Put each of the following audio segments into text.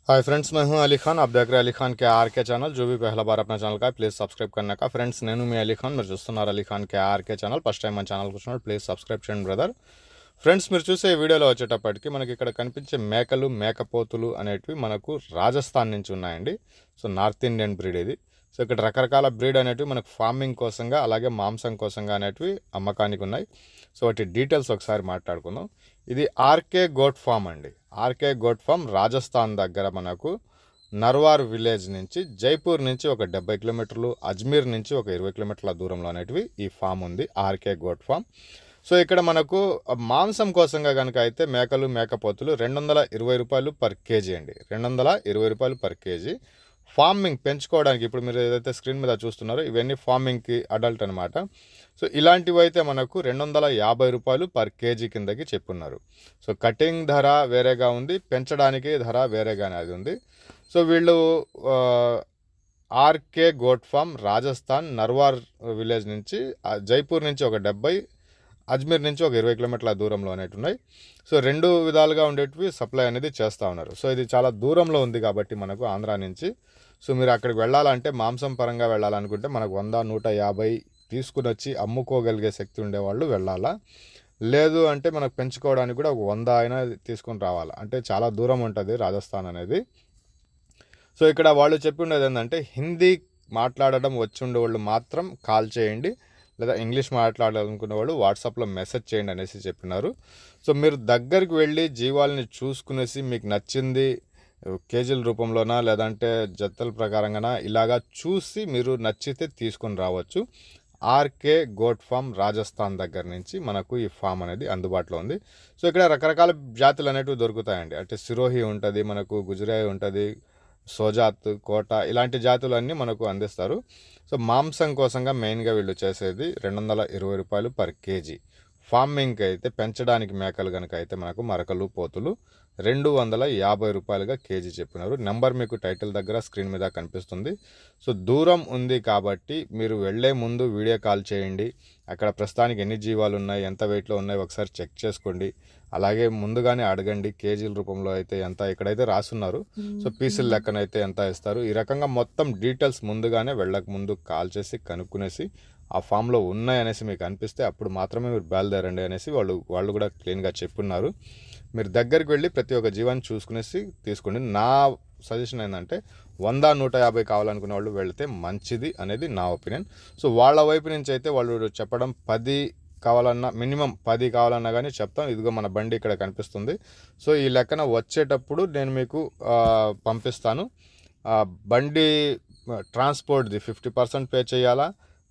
Hi friends, मैं हूं अली खान। आप देख रहे हैं अली खान के आर के चैनल। जो भी पहला बार अपना ఛానల్ का प्लीज़ सब्सक्రైబ్ करने का। ఫ్రెండ్స్, నేను మీ అలీ ఖాన్, మీరు చూస్తున్నారు అలీ ఖాన్ కే ఆర్కే ఛానల్. ఫస్ట్ టైం మన ఛానల్కి వచ్చినప్పుడు ప్లీజ్ సబ్స్క్రైబ్ చేయండి బ్రదర్. ఫ్రెండ్స్, మీరు చూసే ఈ వీడియోలో వచ్చేటప్పటికి మనకి ఇక్కడ కనిపించే మేకలు, మేకపోతులు అనేటివి మనకు రాజస్థాన్ నుంచి ఉన్నాయండి. సో నార్త్ ఇండియన్ బ్రీడ్ ఇది. సో ఇక్కడ రకరకాల బ్రీడ్ అనేటివి మనకు ఫార్మింగ్ కోసంగా అలాగే మాంసం కోసంగా అనేటివి అమ్మకానికి ఉన్నాయి. సో వాటి డీటెయిల్స్ ఒకసారి మాట్లాడుకుందాం. ఇది ఆర్కే గోట్ ఫామ్ అండి. ఆర్కే గోట్ ఫామ్ రాజస్థాన్ దగ్గర మనకు నర్వార్ విలేజ్ నుంచి, జైపూర్ నుంచి ఒక 70 కిలోమీటర్లు, అజ్మీర్ నుంచి ఒక 20 కిలోమీటర్ల దూరంలో అనేటివి ఈ ఫామ్ ఉంది, ఆర్కే గోట్ ఫామ్. సో ఇక్కడ మనకు మాంసం కోసంగా కనుక అయితే మేకలు, మేకపోతులు 220 రూపాయలు పర్ కేజీ అండి. 220 రూపాయలు పర్ కేజీ. ఫార్మింగ్ పెంచుకోవడానికి ఇప్పుడు మీరు ఏదైతే స్క్రీన్ మీద చూస్తున్నారో ఇవన్నీ ఫార్మింగ్కి అడల్ట్ అనమాట. సో ఇలాంటివి అయితే మనకు 250 రూపాయలు పర్ కేజీ కిందకి చెప్పున్నారు. సో కటింగ్ ధర వేరేగా ఉంది, పెంచడానికి ధర వేరేగానే అది ఉంది. సో వీళ్ళు RK goat farm Rajasthan Narwar village నుంచి, జైపూర్ నుంచి ఒక 70, అజ్మీర్ నుంచి ఒక 20 కిలోమీటర్ల దూరంలో అనేవి ఉన్నాయి. సో రెండు విధాలుగా ఉండేటివి సప్లై అనేది చేస్తూ ఉన్నారు. సో ఇది చాలా దూరంలో ఉంది కాబట్టి మనకు ఆంధ్రా నుంచి. సో మీరు అక్కడికి వెళ్ళాలంటే, మాంసం పరంగా వెళ్ళాలనుకుంటే మనకు 100, 150 తీసుకుని వచ్చి అమ్ముకోగలిగే శక్తి ఉండేవాళ్ళు వెళ్ళాలా. లేదు అంటే మనకు పెంచుకోవడానికి కూడా ఒక 100 అయినా తీసుకొని రావాలా. అంటే చాలా దూరం ఉంటుంది రాజస్థాన్ అనేది. సో ఇక్కడ వాళ్ళు చెప్పి ఉండేది ఏంటంటే, హిందీ మాట్లాడడం వచ్చి ఉండేవాళ్ళు మాత్రం కాల్ చేయండి, లేదా ఇంగ్లీష్ మాట్లాడాలనుకునే వాళ్ళు వాట్సాప్లో మెసేజ్ చేయండి అనేసి చెప్పినారు. సో మీరు దగ్గరికి వెళ్ళి జీవాలని చూసుకునేసి మీకు నచ్చింది కేజీల రూపంలోనా లేదంటే జతల ప్రకారంగానా ఇలాగా చూసి మీరు నచ్చితే తీసుకొని రావచ్చు. ఆర్కే గోట్ ఫామ్ రాజస్థాన్ దగ్గర నుంచి మనకు ఈ ఫామ్ అనేది అందుబాటులో ఉంది. సో ఇక్కడ రకరకాల జాతులు అనేటివి దొరుకుతాయండి. అంటే సిరోహి ఉంటుంది, మనకు గుజరాయి ఉంటుంది, సోజాత్, కోట, ఇలాంటి జాతులన్నీ మనకు అందిస్తారు. సో మాంసం కోసంగా మెయిన్గా వీళ్ళు చేసేది 220 రూపాయలు పర్ కేజీ. ఫార్మింగ్కి అయితే, పెంచడానికి మేకలు కనుక అయితే మనకు మరకలు, పోతులు 250 రూపాయలుగా కేజీ చెప్పినారు. నెంబర్ మీకు టైటిల్ దగ్గర స్క్రీన్ మీద కనిపిస్తుంది. సో దూరం ఉంది కాబట్టి మీరు వెళ్ళే ముందు వీడియో కాల్ చేయండి. అక్కడ ప్రస్తుతానికి ఎన్ని జీవాలు ఉన్నాయి, ఎంత వెయిట్లో ఉన్నాయి ఒకసారి చెక్ చేసుకోండి. అలాగే ముందుగానే అడగండి కేజీల రూపంలో అయితే ఎంత, ఇక్కడైతే రాసున్నారు. సో పీసుల లెక్కనైతే ఎంత ఇస్తారు, ఈ రకంగా మొత్తం డీటెయిల్స్ ముందుగానే వెళ్ళక ముందు కాల్ చేసి కనుక్కునేసి ఆ ఫామ్లో ఉన్నాయనేసి మీకు అనిపిస్తే అప్పుడు మాత్రమే మీరు బయలుదేరండి అనేసి వాళ్ళు కూడా క్లీన్గా చెప్పున్నారు. మీరు దగ్గరికి వెళ్ళి ప్రతి ఒక్క జీవాన్ని చూసుకునేసి తీసుకోండి. నా సజెషన్ ఏంటంటే 100, 150 కావాలనుకునే వాళ్ళు వెళితే మంచిది అనేది నా ఒపీనియన్. సో వాళ్ళ వైపు నుంచి అయితే వాళ్ళు చెప్పడం 10 కావాలన్నా, మినిమం 10 కావాలన్నా కానీ చెప్తాం. ఇదిగో మన బండి ఇక్కడ కనిపిస్తుంది. సో ఈ లెక్కన వచ్చేటప్పుడు నేను మీకు పంపిస్తాను. బండి ట్రాన్స్పోర్ట్ది 50% పే చేయాలా,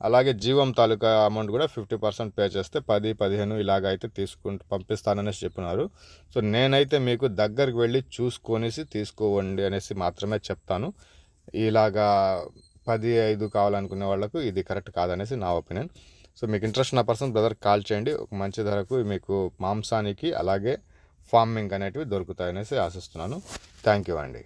అలాగే జీవం తాలూకా అమౌంట్ కూడా 50% పే చేస్తే 10, 15 ఇలాగ అయితే పంపిస్తాననేసి చెప్పినారు. సో నేనైతే మీకు దగ్గరికి వెళ్ళి చూసుకొనేసి తీసుకోవండి అనేసి మాత్రమే చెప్తాను. ఇలాగా 10, 5 కావాలనుకునే వాళ్ళకు ఇది కరెక్ట్ కాదనేసి నా ఒపీనియన్. సో మీకు ఇంట్రెస్ట్ ఉన్న పర్సన్ బ్రదర్ కాల్ చేయండి. ఒక మంచి ధరకు మీకు మాంసానికి అలాగే ఫార్మింగ్ అనేటివి దొరుకుతాయనేసి ఆశిస్తున్నాను. థ్యాంక్ యూ అండి.